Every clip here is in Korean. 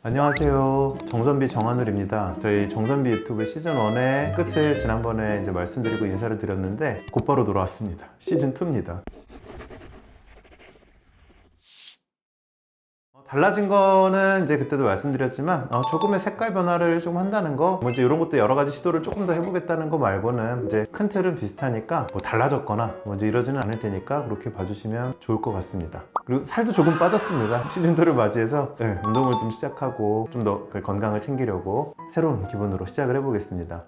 안녕하세요. 정선비 정한울입니다. 저희 정선비 유튜브 시즌 1의 끝을 지난번에 이제 말씀드리고 인사를 드렸는데 곧바로 돌아왔습니다. 시즌 2입니다. 달라진 거는 이제 그때도 말씀드렸지만 조금의 색깔 변화를 좀 한다는 거, 뭐 이제 이런 것도 여러 가지 시도를 조금 더 해보겠다는 거 말고는 이제 큰 틀은 비슷하니까 뭐 달라졌거나 뭐 이제 이러지는 않을 테니까 그렇게 봐주시면 좋을 것 같습니다. 그리고 살도 조금 빠졌습니다. 시즌2를 맞이해서 운동을 좀 시작하고 좀 더 건강을 챙기려고 새로운 기분으로 시작을 해보겠습니다.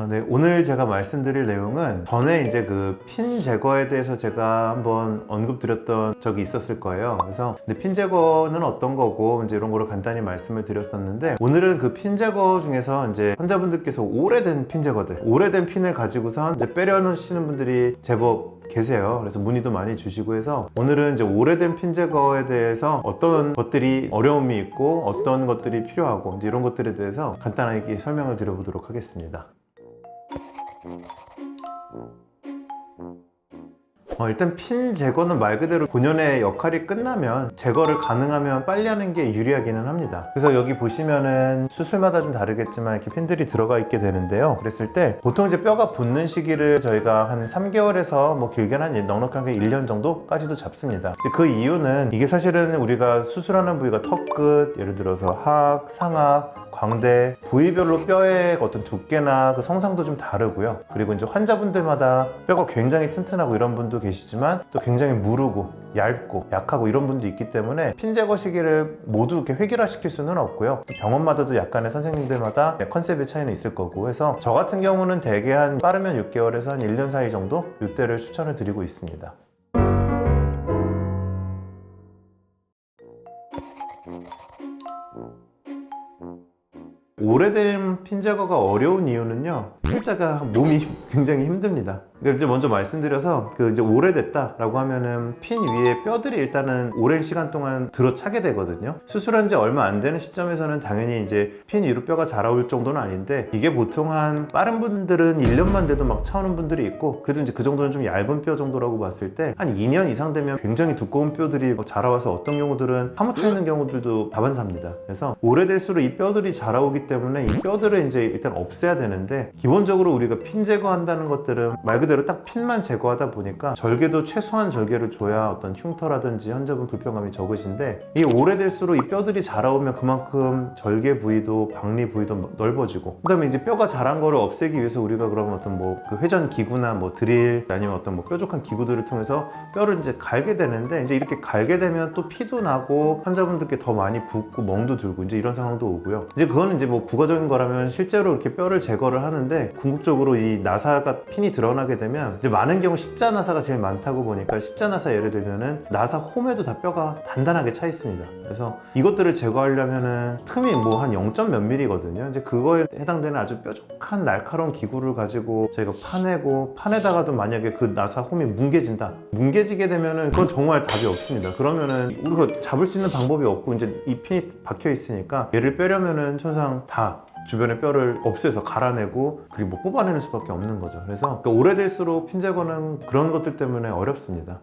네, 오늘 제가 말씀드릴 내용은 전에 이제 그 핀 제거에 대해서 제가 한번 언급드렸던 적이 있었을 거예요. 그래서 핀 제거는 어떤 거고 이제 이런 거를 간단히 말씀을 드렸었는데, 오늘은 그 핀 제거 중에서 이제 환자분들께서 오래된 핀 제거들, 오래된 핀을 가지고선 이제 빼려 놓으시는 분들이 제법 계세요. 그래서 문의도 많이 주시고 해서 오늘은 이제 오래된 핀 제거에 대해서 어떤 것들이 어려움이 있고 어떤 것들이 필요하고 이제 이런 것들에 대해서 간단하게 설명을 드려보도록 하겠습니다. 일단 핀 제거는 말 그대로 본연의 역할이 끝나면 제거를 가능하면 빨리 하는 게 유리하기는 합니다. 그래서 여기 보시면은 수술마다 좀 다르겠지만 이렇게 핀들이 들어가 있게 되는데요. 그랬을 때 보통 이제 뼈가 붙는 시기를 저희가 한 3개월에서 뭐 길게는 한 넉넉하게 1년 정도까지도 잡습니다. 그 이유는 이게 사실은 우리가 수술하는 부위가 턱끝, 예를 들어서 하악, 상악, 광대, 부위별로 뼈의 어떤 두께나 그 성상도 좀 다르고요. 그리고 이제 환자분들마다 뼈가 굉장히 튼튼하고 이런 분도 계시지만 또 굉장히 무르고 얇고 약하고 이런 분도 있기 때문에 핀 제거 시기를 모두 이렇게 획일화시킬 수는 없고요. 병원마다도 약간의 선생님들마다 컨셉의 차이는 있을 거고 해서 저 같은 경우는 대개 한 빠르면 6개월에서 한 1년 사이 정도 이때를 추천을 드리고 있습니다. 오래된 핀 제거가 어려운 이유는요, 필자가 몸이 굉장히 힘듭니다. 그러니까 이제 먼저 말씀드려서 이제 오래됐다라고 하면은 핀 위에 뼈들이 일단은 오랜 시간 동안 들어차게 되거든요. 수술한 지 얼마 안 되는 시점에서는 당연히 이제 핀 위로 뼈가 자라올 정도는 아닌데, 이게 보통 한 빠른 분들은 1년만 돼도 막 차오는 분들이 있고, 그래도 이제 그 정도는 좀 얇은 뼈 정도라고 봤을 때 한 2년 이상 되면 굉장히 두꺼운 뼈들이 막 자라와서 어떤 경우들은 파묻혀 있는 경우들도 다반사입니다. 그래서 오래될수록 이 뼈들이 자라오기 때문에 이 뼈들을 이제 일단 없애야 되는데, 기본적으로 우리가 핀 제거한다는 것들은 말 그대로 딱 핀만 제거하다 보니까 절개도 최소한 절개를 줘야 어떤 흉터라든지 환자분 불편감이 적으신데, 이 오래될수록 이 뼈들이 자라오면 그만큼 절개 부위도 박리 부위도 넓어지고, 그 다음에 이제 뼈가 자란 거를 없애기 위해서 우리가 그러면 어떤 뭐 그 회전 기구나 뭐 드릴 아니면 어떤 뭐 뾰족한 기구들을 통해서 뼈를 이제 갈게 되는데, 이제 이렇게 갈게 되면 또 피도 나고 환자분들께 더 많이 붓고 멍도 들고 이제 이런 상황도 오고요. 이제 그거는 이제 뭐 부가적인 거라면 실제로 이렇게 뼈를 제거를 하는데, 궁극적으로 이 나사가 핀이 드러나게 되면 이제 많은 경우 십자 나사가 제일 많다고 보니까, 십자 나사 예를 들면은 나사 홈에도 다 뼈가 단단하게 차 있습니다. 그래서 이것들을 제거하려면은 틈이 뭐 한 0. 몇 mm거든요. 이제 그거에 해당되는 아주 뾰족한 날카로운 기구를 가지고 저희가 파내고, 파내다가도 만약에 그 나사 홈이 뭉개지게 되면은 그건 정말 답이 없습니다. 그러면은 우리가 잡을 수 있는 방법이 없고, 이제 이 핀이 박혀 있으니까 얘를 빼려면은 천상 다 주변의 뼈를 없애서 갈아내고 그게 뭐 뽑아내는 수밖에 없는 거죠. 그래서 오래될수록 핀 제거는 그런 것들 때문에 어렵습니다.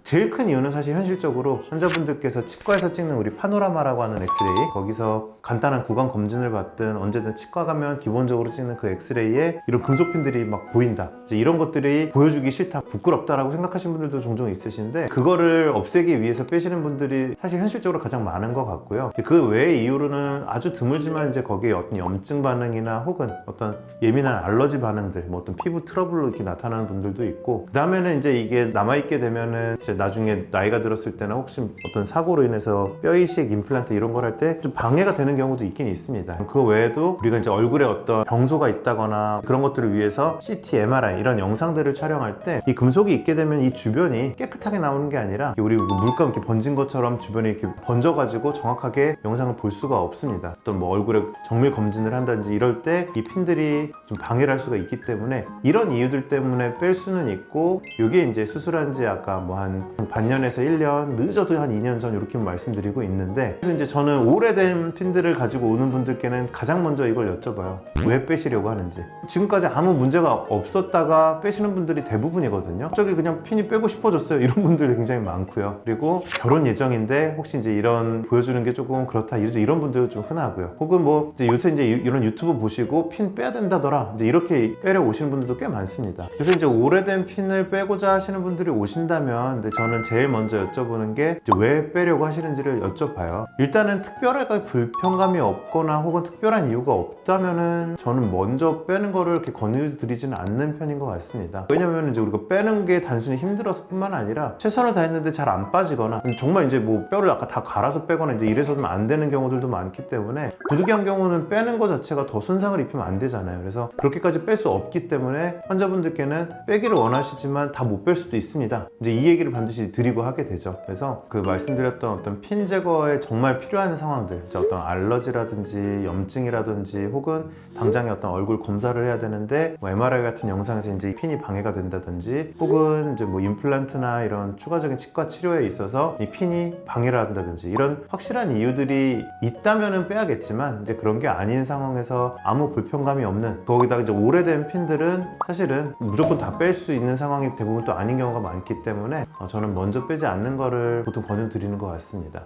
제일 큰 이유는 사실 현실적으로 환자분들께서 치과에서 찍는 우리 파노라마라고 하는 엑스레이, 거기서 간단한 구강 검진을 받든 언제든 치과 가면 기본적으로 찍는 그 엑스레이에 이런 금속핀들이 막 보인다, 이제 이런 것들이 보여주기 싫다, 부끄럽다라고 생각하시는 분들도 종종 있으신데, 그거를 없애기 위해서 빼시는 분들이 사실 현실적으로 가장 많은 것 같고요. 그 외의 이유로는 아주 드물지만 이제 거기에 어떤 염증 반응이나 혹은 어떤 예민한 알러지 반응들, 뭐 어떤 피부 트러블로 이렇게 나타나는 분들도 있고, 그 다음에는 이제 이게 남아있게 되면은 이제 나중에 나이가 들었을 때나 혹시 어떤 사고로 인해서 뼈 이식, 임플란트 이런 걸 할 때 좀 방해가 되는 경우도 있긴 있습니다. 그 외에도 우리가 이제 얼굴에 어떤 병소가 있다거나 그런 것들을 위해서 CT, MRI 이런 영상들을 촬영할 때 이 금속이 있게 되면 이 주변이 깨끗하게 나오는 게 아니라 우리 물감 이렇게 번진 것처럼 주변에 이렇게 번져가지고 정확하게 영상을 볼 수가 없습니다. 어떤 뭐 얼굴에 정밀 검진을 한다든지 이럴 때 이 핀들이 좀 방해를 할 수가 있기 때문에, 이런 이유들 때문에 뺄 수는 있고, 이게 이제 수술한 지 아까 뭐 한 반년에서 1년, 늦어도 한 2년 전 이렇게 말씀드리고 있는데, 그래서 이제 저는 오래된 핀들을 가지고 오는 분들께는 가장 먼저 이걸 여쭤봐요. 왜 빼시려고 하는지. 지금까지 아무 문제가 없었다가 빼시는 분들이 대부분이거든요. 갑자기 그냥 핀이 빼고 싶어졌어요, 이런 분들이 굉장히 많고요. 그리고 결혼 예정인데 혹시 이제 이런 보여주는 게 조금 그렇다, 이런 분들도 좀 흔하고요. 혹은 뭐 이제 요새 이제 이런 유튜브 보시고 핀 빼야 된다더라, 이제 이렇게 빼려 오시는 분들도 꽤 많습니다. 그래서 이제 오래된 핀을 빼고자 하시는 분들이 오신다면, 저는 제일 먼저 여쭤보는 게 이제 왜 빼려고 하시는지를 여쭤봐요. 일단은 특별하게 불편감이 없거나 혹은 특별한 이유가 없다면은 저는 먼저 빼는 거를 이렇게 권유드리지는 않는 편인 것 같습니다. 왜냐면 이제 우리가 빼는 게 단순히 힘들어서 뿐만 아니라 최선을 다했는데 잘 안 빠지거나, 정말 이제 뭐 뼈를 아까 다 갈아서 빼거나 이제 이래서는 안 되는 경우들도 많기 때문에, 부득이한 경우는 빼는 것 자체가 더 손상을 입히면 안 되잖아요. 그래서 그렇게까지 뺄 수 없기 때문에 환자분들께는 빼기를 원하시지만 다 못 뺄 수도 있습니다. 이제 이 얘기를 반드시 드리고 하게 되죠. 그래서 그 말씀드렸던 어떤 핀 제거에 정말 필요한 상황들, 어떤 알러지라든지 염증이라든지 혹은 당장에 어떤 얼굴 검사를 해야 되는데 뭐 MRI 같은 영상에서 이제 이 핀이 방해가 된다든지, 혹은 이제 뭐 임플란트나 이런 추가적인 치과 치료에 있어서 이 핀이 방해를 한다든지, 이런 확실한 이유들이 있다면은 빼야겠지만, 이제 그런 게 아닌 상황에서 아무 불편감이 없는, 거기다가 이제 오래된 핀들은 사실은 무조건 다 뺄 수 있는 상황이 대부분 또 아닌 경우가 많기 때문에 저는 먼저 빼지 않는 거를 보통 권유드리는 것 같습니다.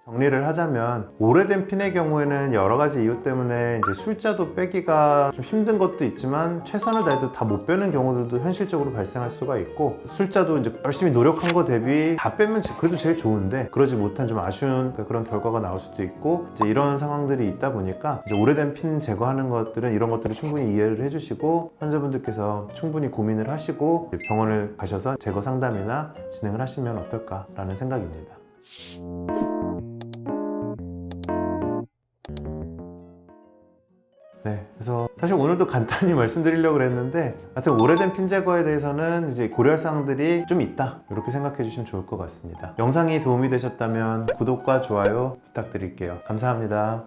정리를 하자면, 오래된 핀의 경우에는 여러 가지 이유 때문에 이제 술자도 빼기가 좀 힘든 것도 있지만 최선을 다해도 다 못 빼는 경우들도 현실적으로 발생할 수가 있고, 술자도 이제 열심히 노력한 거 대비 다 빼면 그래도 제일 좋은데 그러지 못한 좀 아쉬운 그런 결과가 나올 수도 있고, 이제 이런 상황들이 있다 보니까 이제 오래된 핀 제거하는 것들은 이런 것들을 충분히 이해를 해주시고, 환자분들께서 충분히 고민을 하시고 병원을 가셔서 제거 상담이나 진행을 하시면 어떨까라는 생각입니다. 네, 그래서 사실 오늘도 간단히 말씀드리려고 했는데, 하여튼 오래된 핀 제거에 대해서는 이제 고려할 사항들이 좀 있다, 이렇게 생각해 주시면 좋을 것 같습니다. 영상이 도움이 되셨다면 구독과 좋아요 부탁드릴게요. 감사합니다.